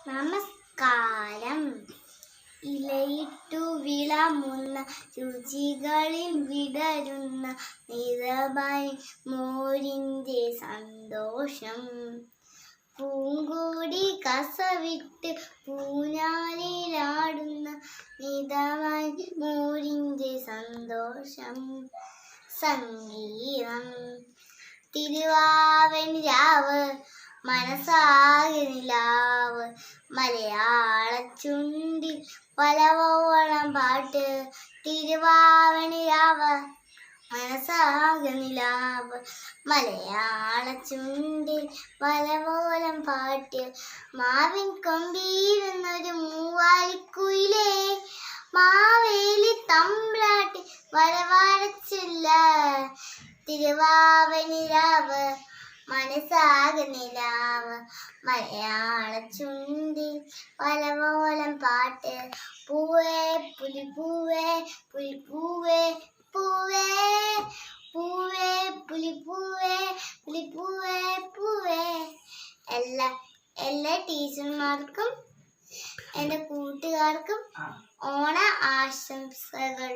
നമസ്കാരം. ഇലയിട്ടു വിളമുന്ന രുചികളിൽ വിടരുന്ന നിറമായി മോരിൻ്റെ സന്തോഷം. പൂങ്കൂടി കസവിട്ട് പൂഞ്ഞാലിലാടുന്ന നിറമായി മോരിൻ്റെ സന്തോഷം. സംഗീതം തിരുവാവൻ രാവ് മനസ്സാകെ നിലാവ് മലയാള ചുണ്ടിൽ പലവോളം പാട്ട്. തിരുവാവണി രാവ് മനസ്സാകെ നിലാവ് മലയാള ചുണ്ടിൽ പലവോളം പാട്ട്. മാവിൻ കൊമ്പിരുന്നൊരു മൂവാലിക്കുയിലേ മാവേലി തമ്പ്രാട്ടി വരവരച്ചില്ല. തിരുവാവണി രാവ് മനസ്സാകെ നിലാവ് മലയാള ചുണ്ടിൽ പലവോളം പാട്ട്. പൂവേ പുലിപ്പൂവേ പുലിപ്പൂവേ പൂവേ പൂവേ പുലിപ്പൂവേ പുലിപ്പൂവേ പൂവേ. എല്ലാ ടീച്ചർമാർക്കും എൻ്റെ കൂട്ടുകാർക്കും ഓണ ആശംസകൾ.